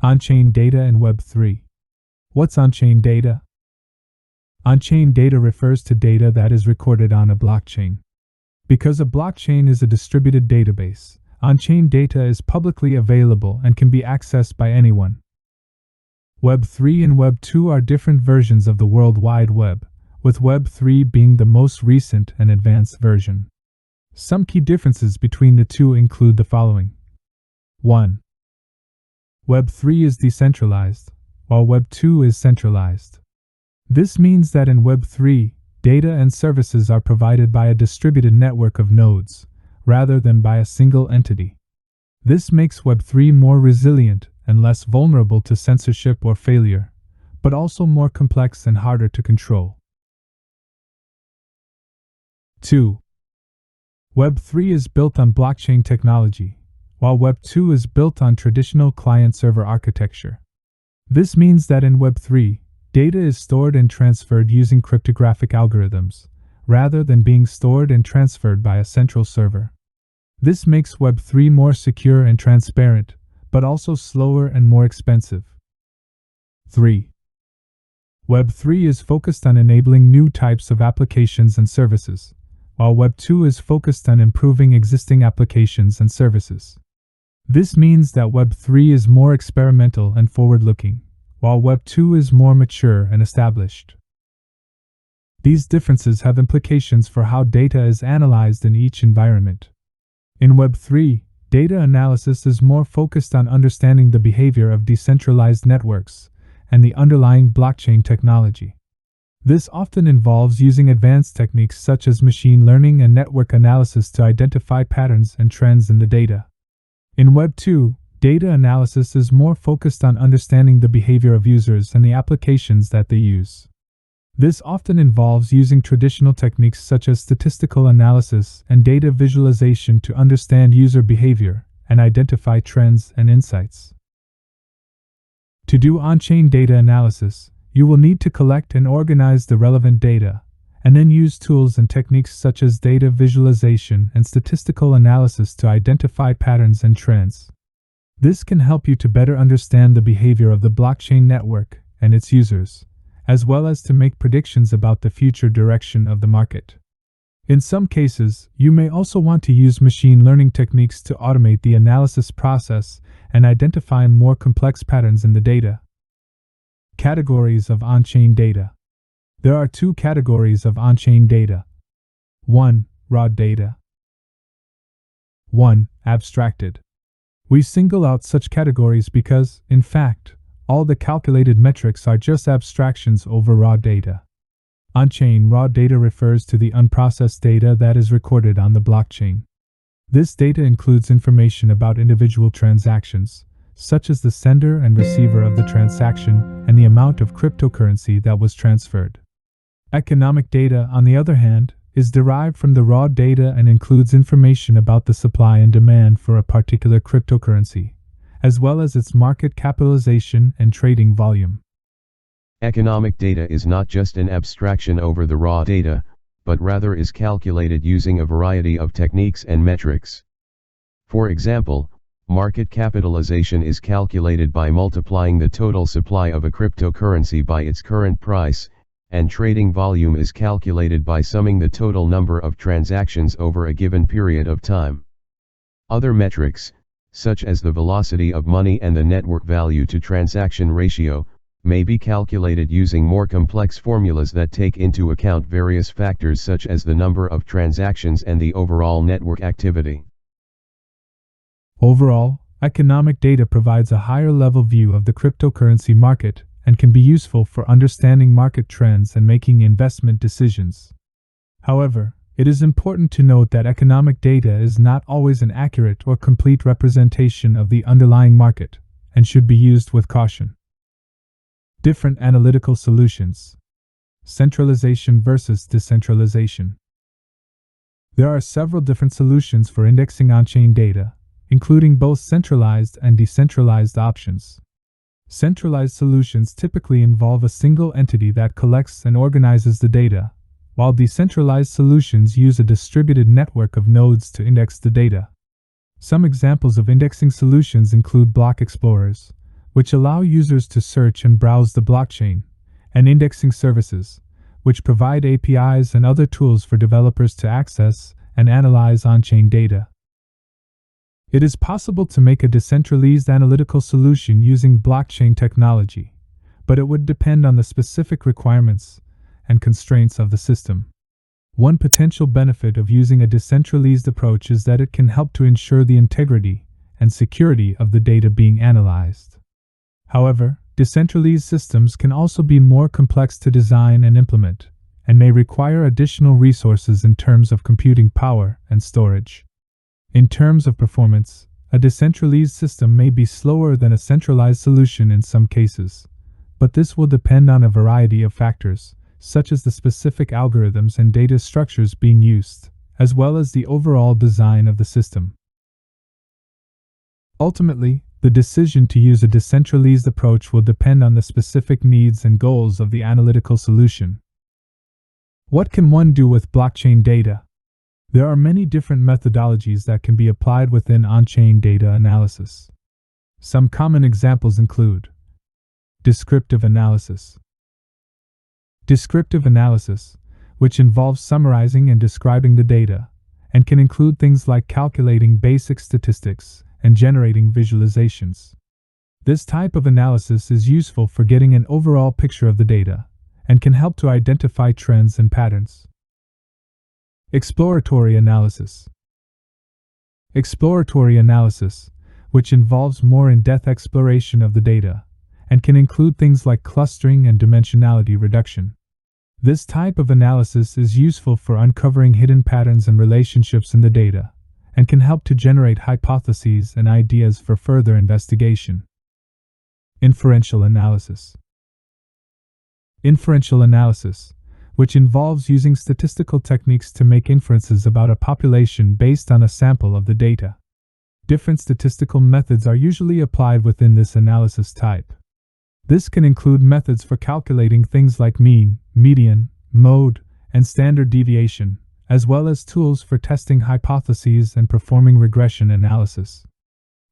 On-chain data in Web3. What's on-chain data? On-chain data refers to data that is recorded on a blockchain. Because a blockchain is a distributed database, on-chain data is publicly available and can be accessed by anyone. Web3 and Web2 are different versions of the World Wide Web, with Web3 being the most recent and advanced version. Some key differences between the two include the following. 1. Web3 is decentralized, while Web2 is centralized. This means that in Web3, data and services are provided by a distributed network of nodes, rather than by a single entity. This makes Web3 more resilient and less vulnerable to censorship or failure, but also more complex and harder to control. 2. Web3 is built on blockchain technology, while Web2 is built on traditional client-server architecture. This means that in Web3, data is stored and transferred using cryptographic algorithms, rather than being stored and transferred by a central server. This makes Web3 more secure and transparent, but also slower and more expensive. 3. Web3 is focused on enabling new types of applications and services, while Web2 is focused on improving existing applications and services. This means that Web3 is more experimental and forward-looking, while Web2 is more mature and established. These differences have implications for how data is analyzed in each environment. In Web3, data analysis is more focused on understanding the behavior of decentralized networks and the underlying blockchain technology. This often involves using advanced techniques such as machine learning and network analysis to identify patterns and trends in the data. In Web2, data analysis is more focused on understanding the behavior of users and the applications that they use. This often involves using traditional techniques such as statistical analysis and data visualization to understand user behavior and identify trends and insights. To do on-chain data analysis, you will need to collect and organize the relevant data, and then use tools and techniques such as data visualization and statistical analysis to identify patterns and trends. This can help you to better understand the behavior of the blockchain network and its users, as well as to make predictions about the future direction of the market. In some cases, you may also want to use machine learning techniques to automate the analysis process and identify more complex patterns in the data. Categories of on-chain data. There are two categories of on-chain data. 1. Raw data. 1. Abstracted. We single out such categories because, in fact, all the calculated metrics are just abstractions over raw data. On-chain raw data refers to the unprocessed data that is recorded on the blockchain. This data includes information about individual transactions, such as the sender and receiver of the transaction and the amount of cryptocurrency that was transferred. Economic data, on the other hand, is derived from the raw data and includes information about the supply and demand for a particular cryptocurrency, as well as its market capitalization and trading volume. Economic data is not just an abstraction over the raw data, but rather is calculated using a variety of techniques and metrics. For example, market capitalization is calculated by multiplying the total supply of a cryptocurrency by its current price, and trading volume is calculated by summing the total number of transactions over a given period of time. Other metrics, such as the velocity of money and the network value to transaction ratio, may be calculated using more complex formulas that take into account various factors such as the number of transactions and the overall network activity. Overall, economic data provides a higher-level view of the cryptocurrency market and can be useful for understanding market trends and making investment decisions. However, it is important to note that economic data is not always an accurate or complete representation of the underlying market and should be used with caution. Different analytical solutions. Centralization versus decentralization. There are several different solutions for indexing on-chain data, including both centralized and decentralized options. Centralized solutions typically involve a single entity that collects and organizes the data, while decentralized solutions use a distributed network of nodes to index the data. Some examples of indexing solutions include block explorers, which allow users to search and browse the blockchain, and indexing services, which provide APIs and other tools for developers to access and analyze on-chain data. It is possible to make a decentralized analytical solution using blockchain technology, but it would depend on the specific requirements and constraints of the system. One potential benefit of using a decentralized approach is that it can help to ensure the integrity and security of the data being analyzed. However, decentralized systems can also be more complex to design and implement, and may require additional resources in terms of computing power and storage. In terms of performance, a decentralized system may be slower than a centralized solution in some cases, but this will depend on a variety of factors, such as the specific algorithms and data structures being used, as well as the overall design of the system. Ultimately, the decision to use a decentralized approach will depend on the specific needs and goals of the analytical solution. What can one do with blockchain data? There are many different methodologies that can be applied within on-chain data analysis. Some common examples include descriptive analysis. Descriptive analysis, which involves summarizing and describing the data, and can include things like calculating basic statistics and generating visualizations. This type of analysis is useful for getting an overall picture of the data, and can help to identify trends and patterns. Exploratory analysis. Exploratory analysis, which involves more in-depth exploration of the data, and can include things like clustering and dimensionality reduction. This type of analysis is useful for uncovering hidden patterns and relationships in the data, and can help to generate hypotheses and ideas for further investigation. Inferential analysis. Inferential analysis, which involves using statistical techniques to make inferences about a population based on a sample of the data. Different statistical methods are usually applied within this analysis type. This can include methods for calculating things like mean, median, mode, and standard deviation, as well as tools for testing hypotheses and performing regression analysis.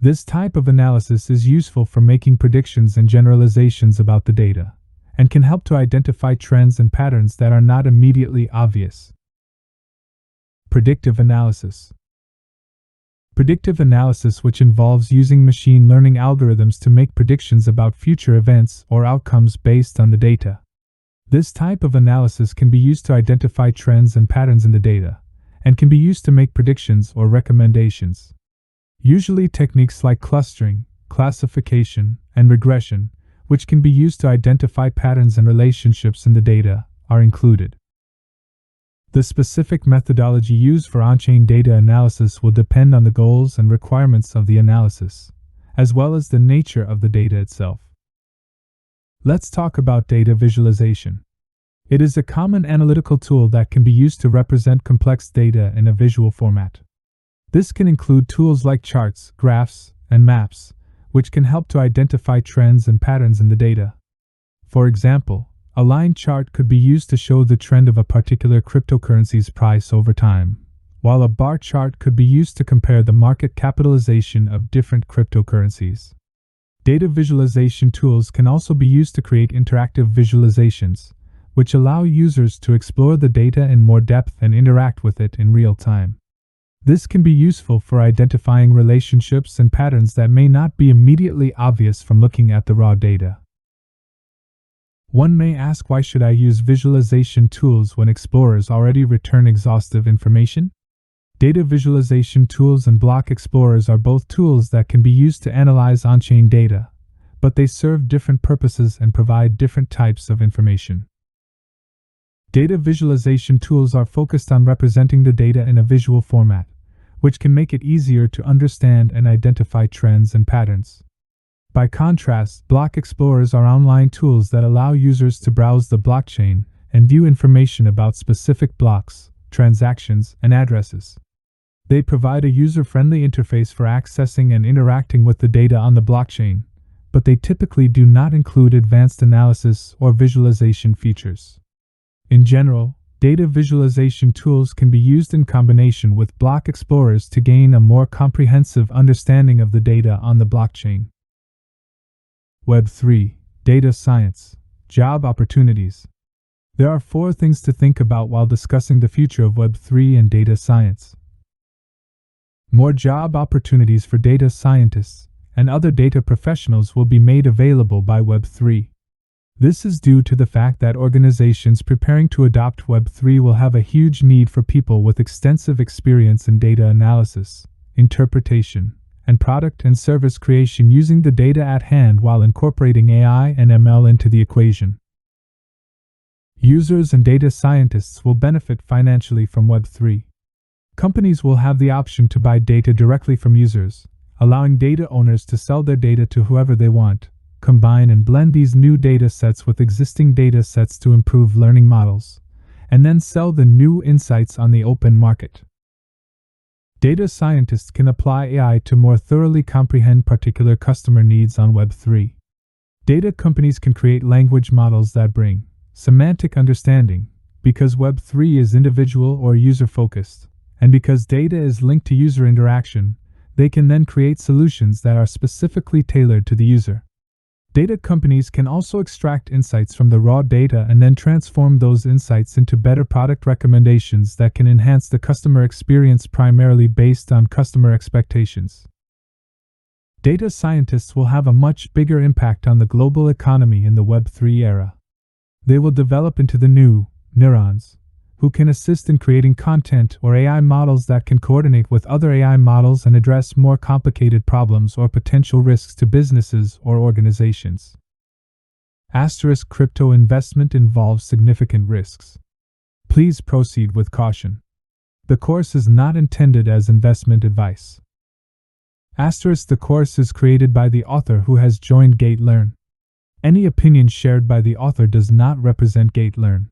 This type of analysis is useful for making predictions and generalizations about the data, and can help to identify trends and patterns that are not immediately obvious. Predictive analysis. Predictive analysis, which involves using machine learning algorithms to make predictions about future events or outcomes based on the data. This type of analysis can be used to identify trends and patterns in the data, and can be used to make predictions or recommendations. Usually techniques like clustering, classification, and regression, which can be used to identify patterns and relationships in the data, are included. The specific methodology used for on-chain data analysis will depend on the goals and requirements of the analysis, as well as the nature of the data itself. Let's talk about data visualization. It is a common analytical tool that can be used to represent complex data in a visual format. This can include tools like charts, graphs, and maps, which can help to identify trends and patterns in the data. For example, a line chart could be used to show the trend of a particular cryptocurrency's price over time, while a bar chart could be used to compare the market capitalization of different cryptocurrencies. Data visualization tools can also be used to create interactive visualizations, which allow users to explore the data in more depth and interact with it in real time. This can be useful for identifying relationships and patterns that may not be immediately obvious from looking at the raw data. One may ask, why should I use visualization tools when explorers already return exhaustive information? Data visualization tools and block explorers are both tools that can be used to analyze on-chain data, but they serve different purposes and provide different types of information. Data visualization tools are focused on representing the data in a visual format, which can make it easier to understand and identify trends and patterns. By contrast, block explorers are online tools that allow users to browse the blockchain and view information about specific blocks, transactions, and addresses. They provide a user-friendly interface for accessing and interacting with the data on the blockchain, but they typically do not include advanced analysis or visualization features. In general, data visualization tools can be used in combination with block explorers to gain a more comprehensive understanding of the data on the blockchain. Web3, data science, job opportunities. There are 4 things to think about while discussing the future of Web3 and data science. More job opportunities for data scientists and other data professionals will be made available by Web3. This is due to the fact that organizations preparing to adopt Web3 will have a huge need for people with extensive experience in data analysis, interpretation, and product and service creation using the data at hand while incorporating AI and ML into the equation. Users and data scientists will benefit financially from Web3. Companies will have the option to buy data directly from users, allowing data owners to sell their data to whoever they want, combine and blend these new data sets with existing data sets to improve learning models, and then sell the new insights on the open market. Data scientists can apply AI to more thoroughly comprehend particular customer needs on Web3. Data companies can create language models that bring semantic understanding, because Web3 is individual or user-focused, and because data is linked to user interaction, they can then create solutions that are specifically tailored to the user. Data companies can also extract insights from the raw data and then transform those insights into better product recommendations that can enhance the customer experience primarily based on customer expectations. Data scientists will have a much bigger impact on the global economy in the Web3 era. They will develop into the new neurons, who can assist in creating content or AI models that can coordinate with other AI models and address more complicated problems or potential risks to businesses or organizations. Crypto investment involves significant risks. Please proceed with caution. The course is not intended as investment advice. The course is created by the author who has joined GateLearn. Any opinion shared by the author does not represent GateLearn.